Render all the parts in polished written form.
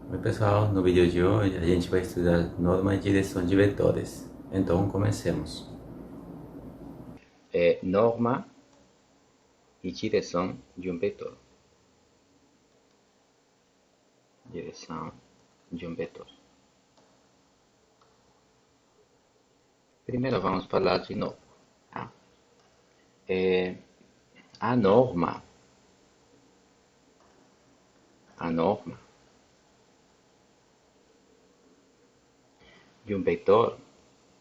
Oi pessoal, no vídeo de hoje a gente vai estudar norma de direção de vetores. Então comecemos. Norma e direção de um vetor. Direção de um vetor. Primeiro vamos falar de norma. Tá? A norma, a norma de um vetor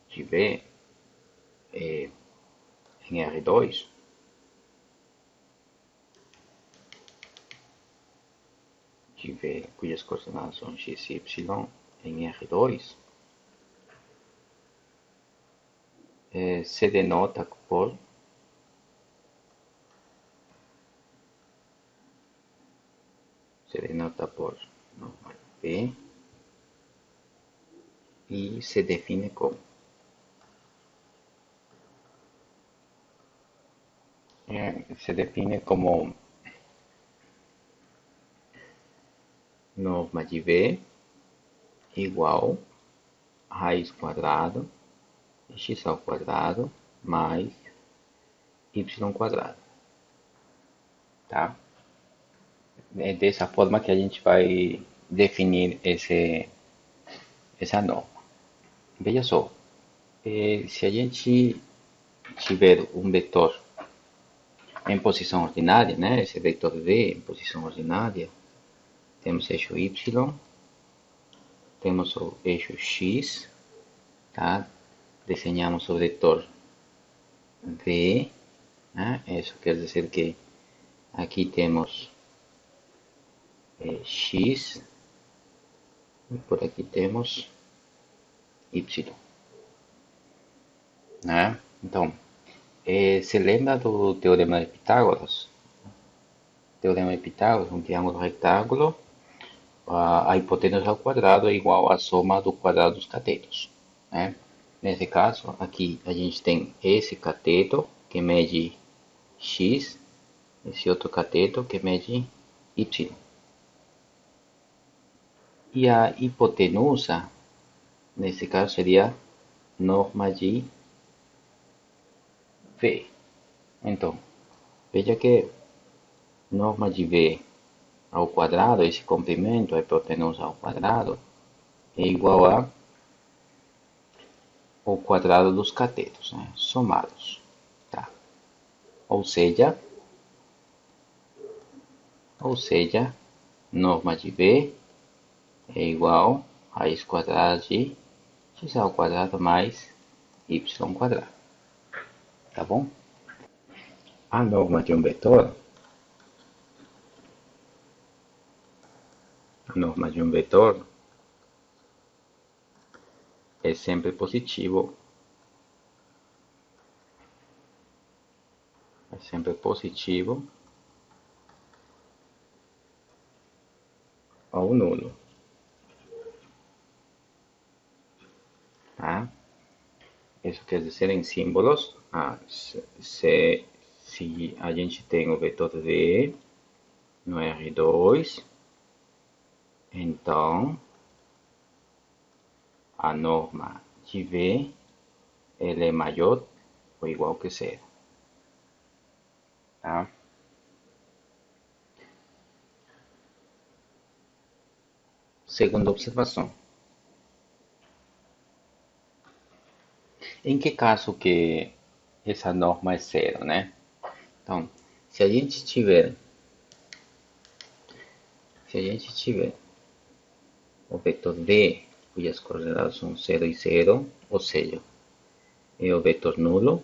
de V em R2 de V cujas coordenadas são x e y em R2 se denota por norma V e se define como norma de V igual a raiz quadrada de x ao quadrado mais y quadrado, tá? É dessa forma que a gente vai definir essa norma. Veja só, se a gente tiver um vetor em posição ordinária, né, esse vetor V em posição ordinária, temos eixo y, temos o eixo x, tá? Desenhamos o vetor V, né? Isso quer dizer que aqui temos x e por aqui temos y, né? Então, se lembra do Teorema de Pitágoras? Teorema de Pitágoras, um triângulo retângulo, a hipotenusa ao quadrado é igual à soma do quadrado dos catetos, né? Nesse caso, aqui a gente tem esse cateto que mede x, esse outro cateto que mede y. E a hipotenusa, nesse caso, seria norma de V. Então, veja que norma de V ao quadrado, esse comprimento, a hipotenusa ao quadrado, é igual a o quadrado dos catetos, né? Somados. Tá? Ou seja, norma de V é igual a raiz quadrada de x ao quadrado mais y quadrado. Tá bom? A norma de um vetor, é sempre positivo, ou nulo, tá? Isso quer dizer em símbolos, se a gente tem o vetor V no R2, então a norma de V ela é maior ou igual que zero, tá? Segunda observação. Em que caso que essa norma é zero, né? Então, se a gente tiver o vetor V, cujas coordenadas são 0 e 0, ou seja, é o vetor nulo,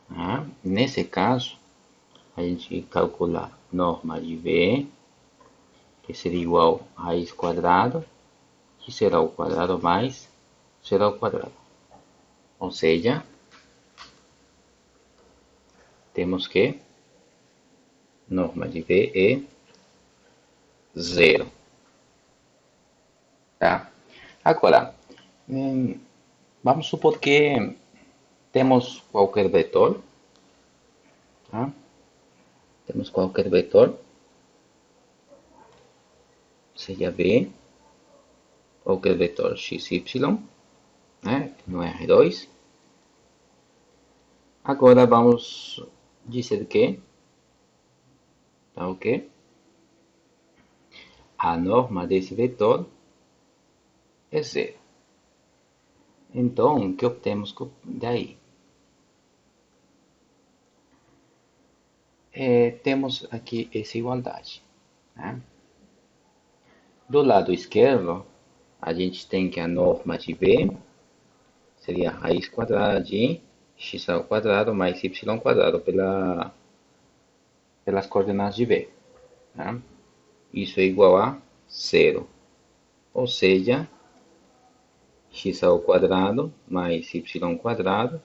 tá? Nesse caso, a gente calcula norma de V, que seria igual a raiz quadrada, que será o quadrado mais zero ao quadrado. Ou seja, temos que norma de V é zero. Tá? Agora, vamos supor que temos qualquer vetor, tá? Temos qualquer vetor seja B, ou que é o vetor xy, né, no R2. Agora vamos dizer que, tá ok? A norma desse vetor é zero. Então, o que obtemos daí? Temos aqui essa igualdade, né? Do lado esquerdo, a gente tem que a norma de B seria raiz quadrada de x ao quadrado mais y quadrado pelas coordenadas de B, né? Isso é igual a zero, ou seja, x ao quadrado mais y quadrado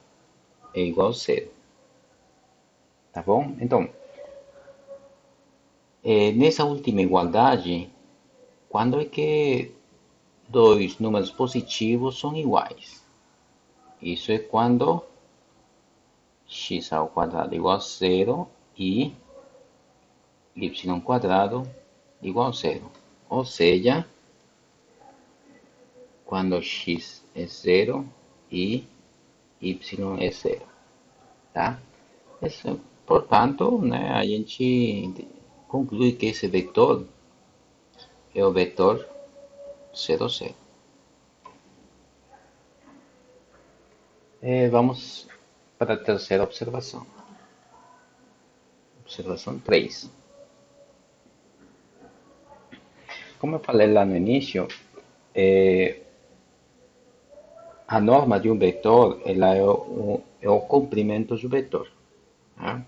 é igual a zero. Tá bom? Então, nessa última igualdade, quando é que dois números positivos são iguais? Isso é quando x ao quadrado igual a zero e y quadrado igual a zero. Ou seja, quando x é zero e y é zero. Tá? Portanto, né, a gente conclui que esse vetor é o vetor 0, 0. Vamos para a terceira observação. Observação 3. Como eu falei lá no início, a norma de um vetor ela é o comprimento do vetor. Né?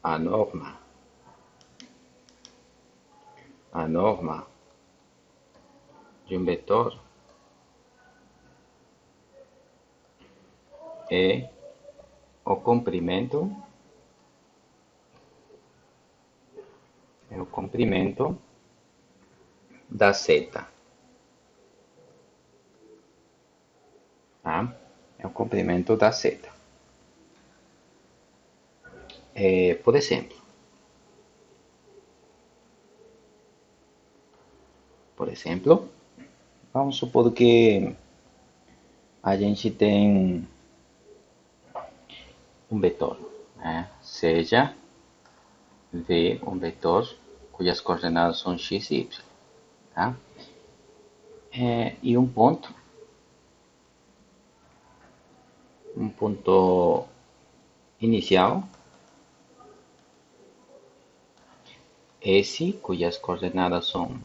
A norma de um vetor é o comprimento da seta. Tá? É o comprimento da seta. Por exemplo, vamos supor que a gente tem um vetor, né? Seja V um vetor cujas coordenadas são x e y. Tá? E um ponto inicial, S, cujas coordenadas são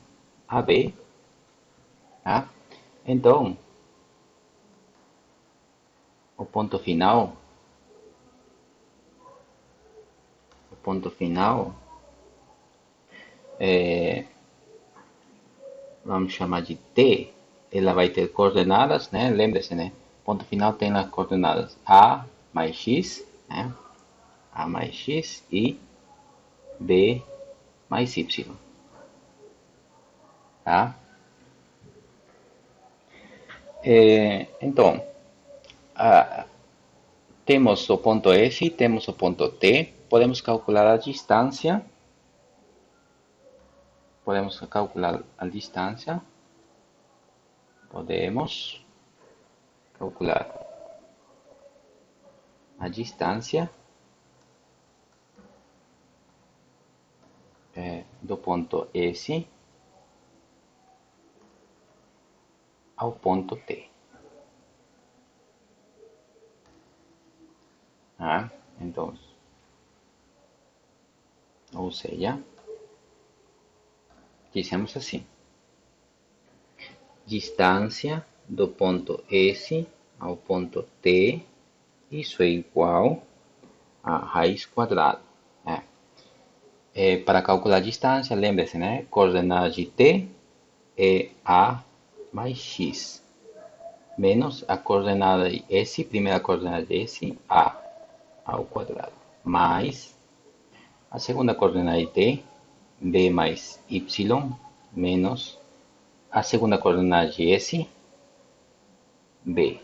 a, B. Tá? Então, o ponto final vamos chamar de T, ela vai ter coordenadas, né? Lembre-se, né? Ponto final tem as coordenadas A mais X, né? A mais X e B mais Y. Tá? Então, temos o ponto F, temos o ponto T, podemos calcular a distância. Podemos calcular a distância do ponto S ao ponto T. Então, ou seja, dizemos assim: distância do ponto S ao ponto T, isso é igual a raiz quadrada. Para calcular a distância, lembre-se, né? Coordenada de T é A mais X, menos a coordenada de S, primeira coordenada de S, A ao quadrado, mais a segunda coordenada de T, B mais Y, menos a segunda coordenada de S, B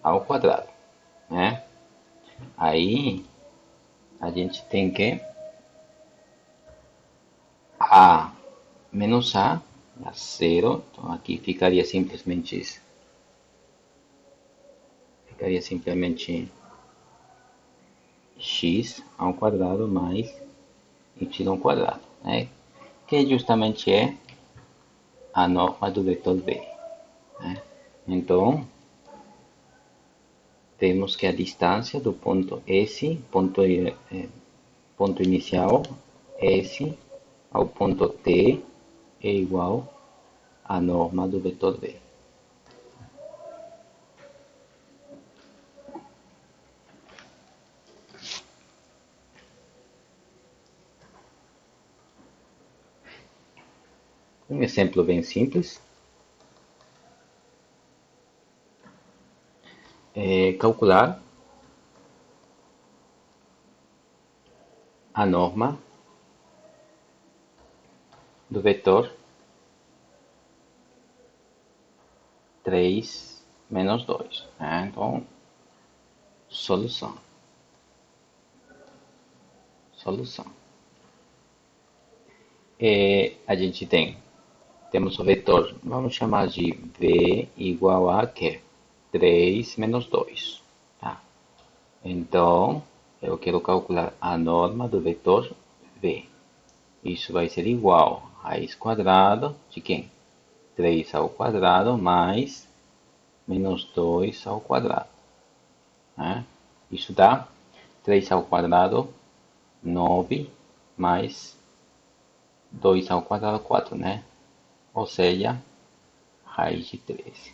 ao quadrado, né? Aí a gente tem que A menos A a 0. Então aqui ficaria simplesmente x ao quadrado mais y quadrado, né? Que justamente é a norma do vetor b, né? Então, temos que a distância do ponto S, ponto inicial S, ao ponto T é igual à norma do vetor b. Um exemplo bem simples é calcular a norma do vetor 3 menos 2. Né? Então, solução. A gente temos o vetor, vamos chamar de v igual a que 3 menos 2. Tá? Então, eu quero calcular a norma do vetor v. Isso vai ser igual a raiz quadrada de quem? 3 ao quadrado mais menos 2 ao quadrado. Né? Isso dá 3 ao quadrado, 9, mais 2 ao quadrado, 4, né? Ou seja, raiz de 13.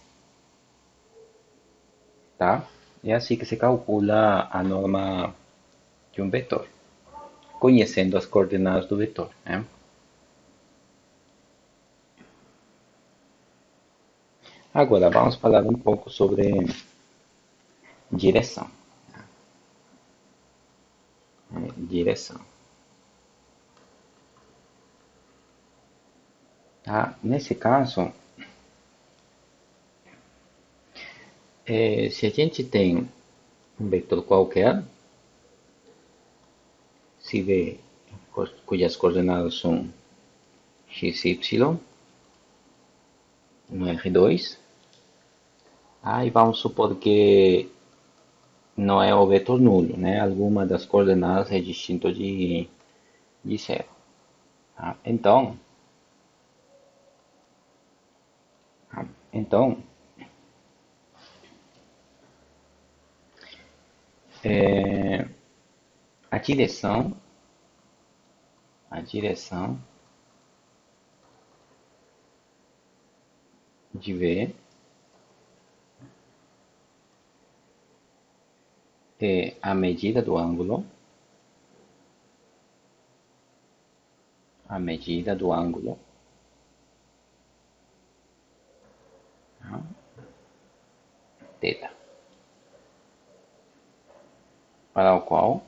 Tá? É assim que se calcula a norma de um vetor, conhecendo as coordenadas do vetor, né? Agora vamos falar um pouco sobre direção. Direção. Tá? Nesse caso, se a gente tem um vetor qualquer, se v cujas coordenadas são x, y, no R2, aí vamos supor que não é o vetor nulo, né? Alguma das coordenadas é distinto de 0. Tá? Então, a direção de V é a medida do ângulo, tá? Θ, para o qual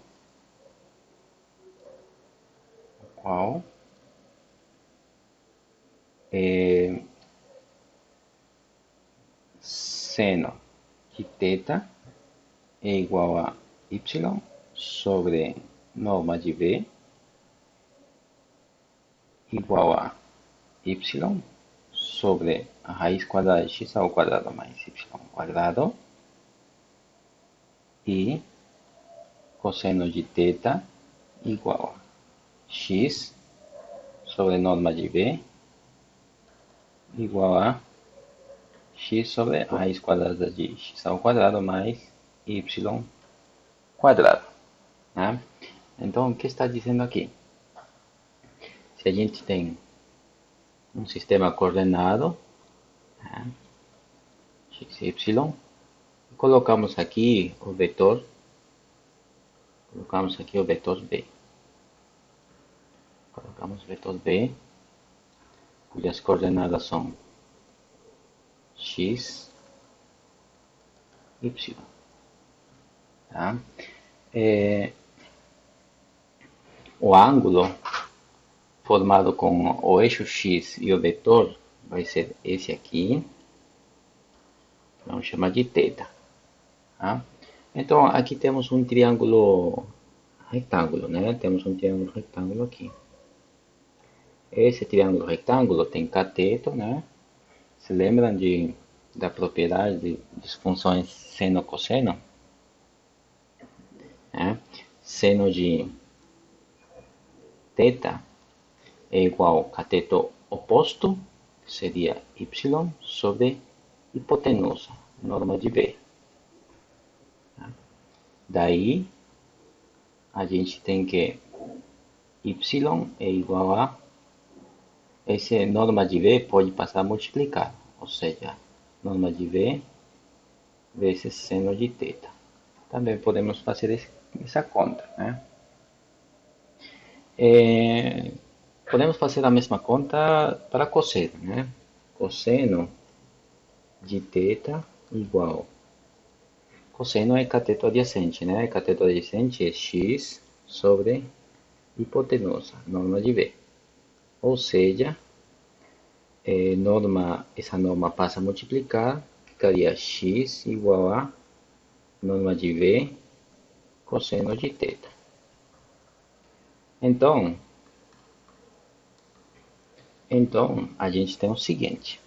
seno de θ é igual a y sobre norma de V igual a y sobre a raiz quadrada de x ao quadrado mais y quadrado e cosseno de θ igual a x sobre norma de V igual a x sobre a raiz quadrada de x ao quadrado mais y quadrado. Né? Então, o que está dizendo aqui? Se a gente tem um sistema coordenado, né, x, y, colocamos aqui o vetor b. Colocamos o vetor b, cujas coordenadas são x, y. Tá? O ângulo formado com o eixo x e o vetor vai ser esse aqui. Vamos chamar de θ. Tá? Então, aqui temos um triângulo retângulo, né? Temos um triângulo retângulo aqui. esse triângulo retângulo tem cateto, né? Se lembram da propriedade das funções seno e cosseno? Né? Seno de θ é igual ao cateto oposto, que seria y, sobre hipotenusa, norma de V. Daí, a gente tem que y é igual a... Essa norma de V pode passar a multiplicar, ou seja, norma de V vezes seno de θ. Também podemos fazer essa conta, né? Podemos fazer a mesma conta para cosseno, né? Cosseno de θ igual... Cosseno é cateto adjacente, né? Cateto adjacente é x sobre hipotenusa, norma de V. Ou seja, essa norma passa a multiplicar, ficaria x igual a norma de V cosseno de θ. Então, a gente tem o seguinte.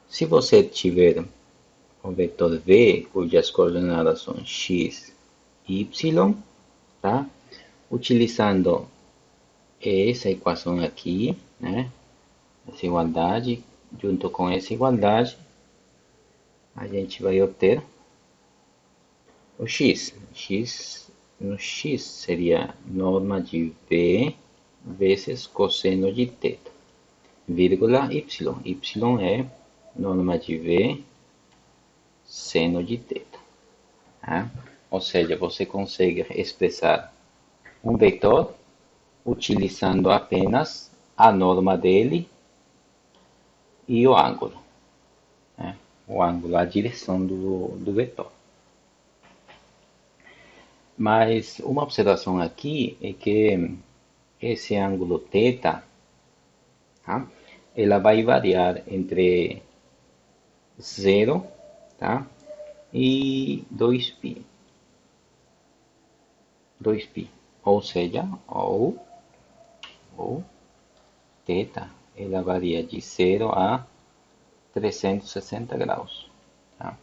Se você tiver o vetor V, cujas coordenadas são x e y, tá? Utilizando essa equação aqui, né? Essa igualdade, junto com essa igualdade, a gente vai obter o x. No x seria norma de V vezes cosseno de θ, vírgula y. Y é norma de V seno de θ. Tá? Ou seja, você consegue expressar um vetor utilizando apenas a norma dele e o ângulo. Né? O ângulo, a direção do vetor. Mas uma observação aqui é que esse ângulo θ, tá? Ela vai variar entre 0, tá? E 2π. 2π. Ou seja, ou θ, ela varia de 0 a 360 graus. Tá?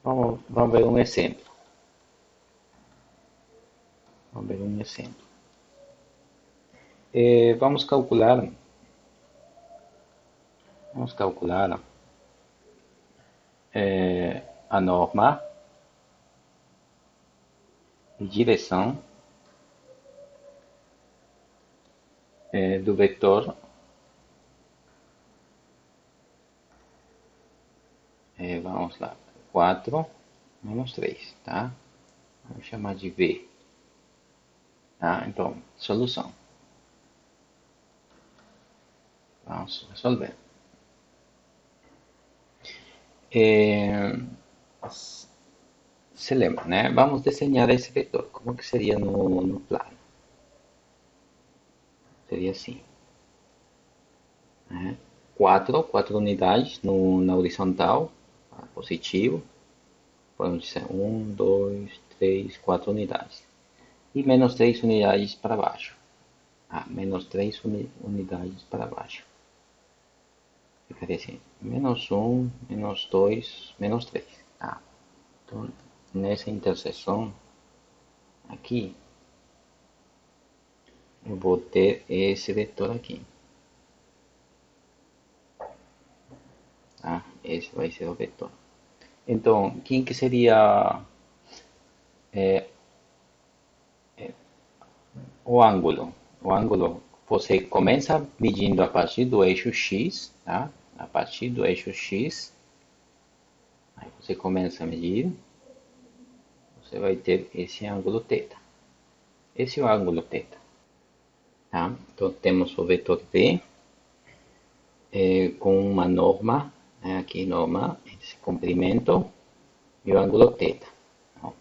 Vamos ver um exemplo. Vamos calcular a norma de direção do vetor vamos lá, 4 menos 3, tá? Vamos chamar de V. Tá? Então, solução. Vamos resolver. Se lembra, né? Vamos desenhar esse vetor. Como que seria no plano? Seria assim. Né? 4 unidades na horizontal, positivo. Podemos dizer 1, 2, 3, 4 unidades. E menos 3 unidades para baixo. Menos 3 unidades para baixo. Ficaria assim, menos 1, menos 2, menos 3. Então, nessa interseção aqui, eu vou ter esse vetor aqui. Esse vai ser o vetor. Então, quem que seria o ângulo? O ângulo, você começa medindo a partir do eixo X, tá? A partir do eixo X, aí você começa a medir, você vai ter esse ângulo θ. Esse é o ângulo θ. Tá? Então, temos o vetor V com uma norma, aqui norma, esse comprimento e o ângulo θ,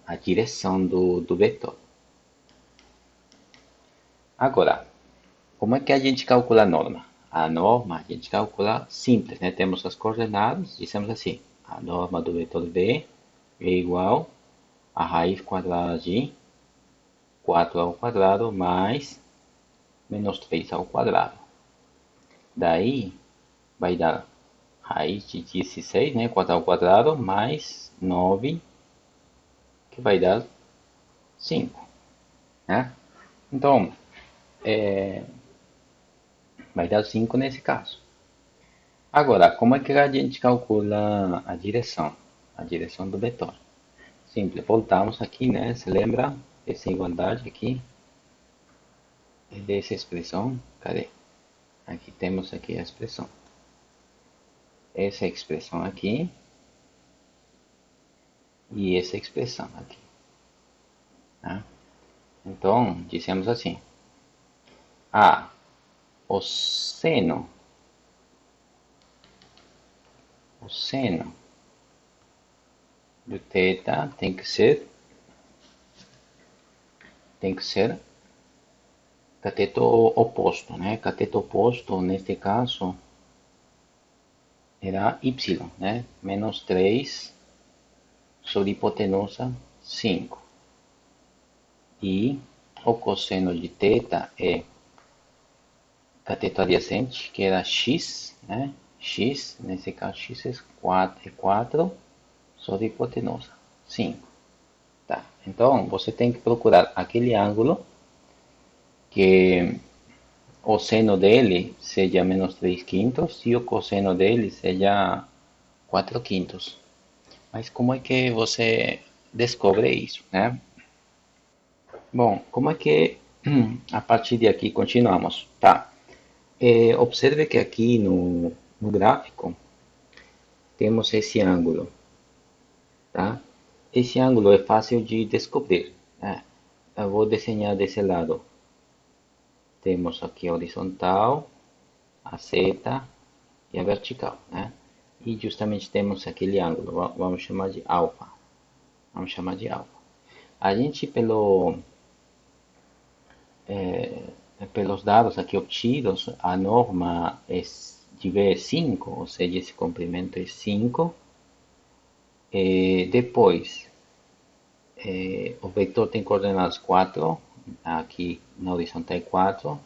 a direção do vetor. Agora, como é que a gente calcula a norma? a norma a gente calcula simples, né? Temos as coordenadas, dissemos assim, a norma do vetor B é igual a raiz quadrada de 4 ao quadrado mais menos 3 ao quadrado. Daí vai dar raiz de 16, né? 4 ao quadrado mais 9, que vai dar 5, né? Então, vai dar 5 nesse caso. Agora, como é que a gente calcula a direção? A direção do vetor. Simples, voltamos aqui, né? Se lembra essa igualdade aqui? Dessa expressão? Cadê? Aqui temos aqui a expressão. Essa expressão aqui e essa expressão aqui. Tá? Então, dissemos assim. O seno do θ tem que ser cateto oposto, né? Cateto oposto, neste caso, era y, né? Menos 3 sobre hipotenusa 5. E o cosseno de θ é cateto adyacente, que era x, né? X, nesse caso, x é 4 sobre hipotenusa 5. Tá. Então, você tem que procurar aquele ângulo que o seno dele seja menos 3 quintos e o cosseno dele seja 4 quintos. Mas como é que você descobre isso, né? Bom, como é que a partir de aqui continuamos? Tá. Observe que aqui no gráfico temos esse ângulo, tá? Esse ângulo é fácil de descobrir, né? Eu vou desenhar desse lado. Temos aqui a horizontal, a seta e a vertical, né? E justamente temos aquele ângulo, vamos chamar de alfa. Vamos chamar de alfa. A gente, pelos dados aqui obtidos, a norma de V é 5, ou seja, esse comprimento é 5. Depois, o vetor tem coordenadas 4, aqui na horizontal é 4,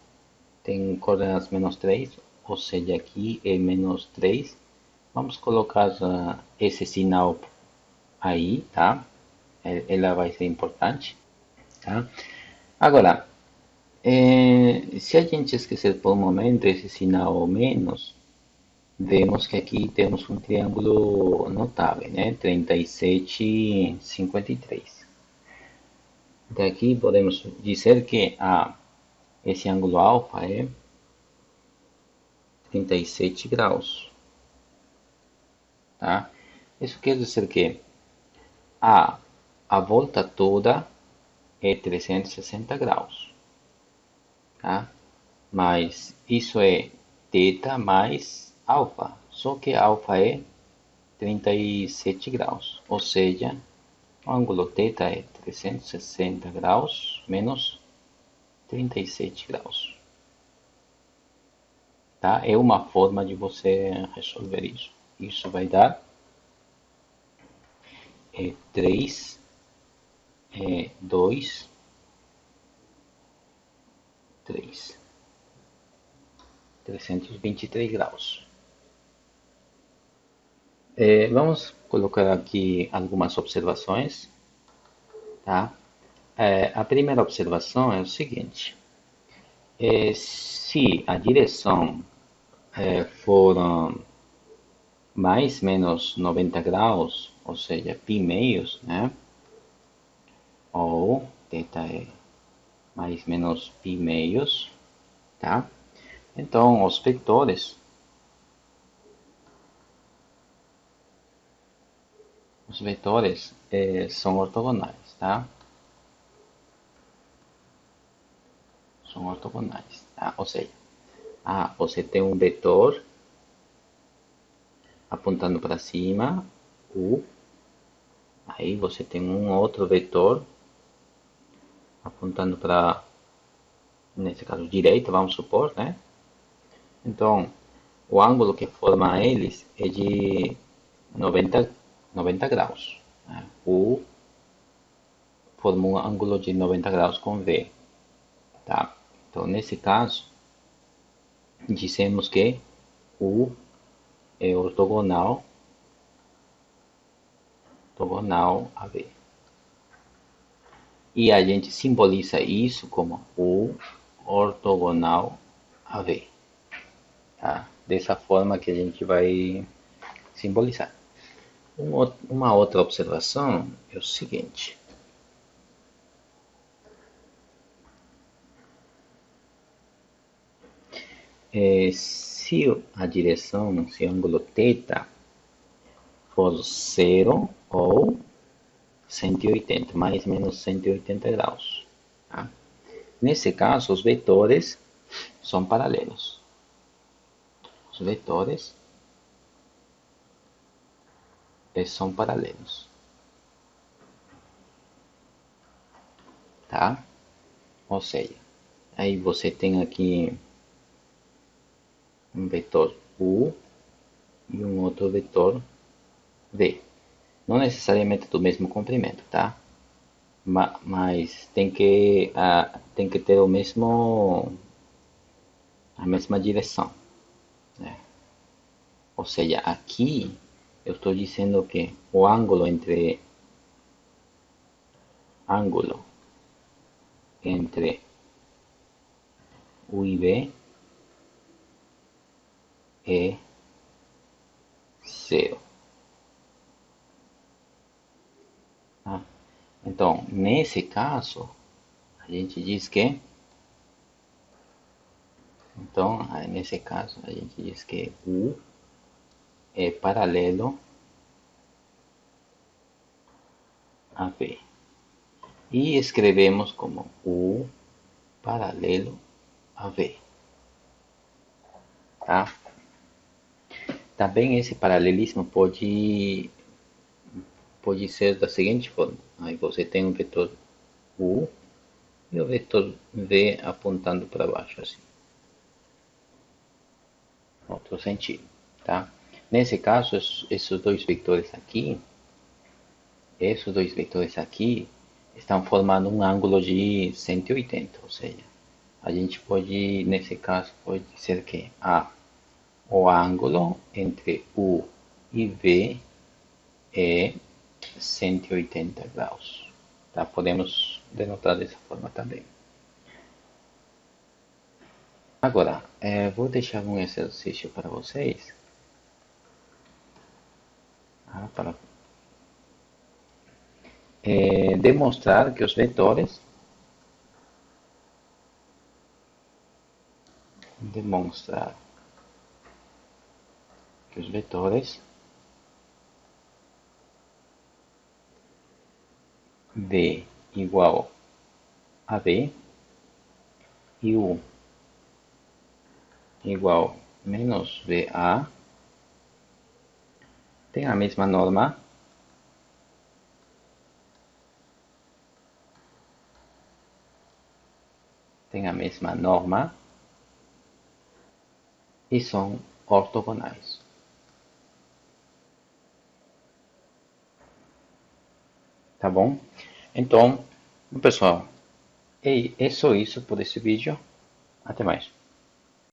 tem coordenadas menos 3, ou seja, aqui é menos 3. Vamos colocar esse sinal aí, tá? Ela vai ser importante, tá? Agora, se a gente esquecer por um momento esse sinal menos, vemos que aqui temos um triângulo notável, né? 37, 53. Daqui podemos dizer que esse ângulo alfa é 37 graus. Tá? Isso quer dizer que a volta toda é 360 graus. Tá? Mas isso é θ mais alfa. Só que alfa é 37 graus. Ou seja, o ângulo θ é 360 graus menos 37 graus. Tá? É uma forma de você resolver isso. Isso vai dar 3, 2, 3. 323 graus. Vamos colocar aqui algumas observações. Tá? A primeira observação é o seguinte. Se a direção for mais menos 90 graus, ou seja, π meios, né? Ou θ é mais menos π meios, tá? Então, os vetores são ortogonais, tá? São ortogonais, tá? Ou seja, você tem um vetor apontando para cima, U. Aí você tem um outro vetor apontando para, nesse caso, direita, vamos supor, né? Então, o ângulo que forma eles é de 90 graus. Né? U forma um ângulo de 90 graus com V. Tá? Então, nesse caso, dissemos que U é ortogonal a V. E a gente simboliza isso como U ortogonal a V. Tá? Dessa forma que a gente vai simbolizar. Uma outra observação é o seguinte. Se a direção, se o ângulo θ for 0 ou 180, mais ou menos 180 graus. Tá? Nesse caso, os vetores são paralelos. Os vetores são paralelos. Tá? Ou seja, aí você tem aqui um vetor U e um outro vetor V. Não necessariamente do mesmo comprimento, tá? Mas tem que ter a mesma direção. Né? Ou seja, aqui eu estou dizendo que o ângulo entre U e V é 0. Tá? Então, nesse caso, a gente diz que U é paralelo a V. E escrevemos como U paralelo a V. Tá? Também esse paralelismo pode ser da seguinte forma. Aí você tem um vetor U e o vetor V apontando para baixo, assim. Outro sentido, tá? Nesse caso, esses dois vetores aqui estão formando um ângulo de 180, ou seja, a gente pode, nesse caso, pode dizer que o ângulo entre U e V é 180 graus. Tá? Podemos denotar dessa forma também. Agora, vou deixar um exercício para vocês. Para demonstrar que os vetores V igual a V e U igual menos VA tem a mesma norma e são ortogonais. Tá bom? Então, pessoal, é só isso por esse vídeo. Até mais.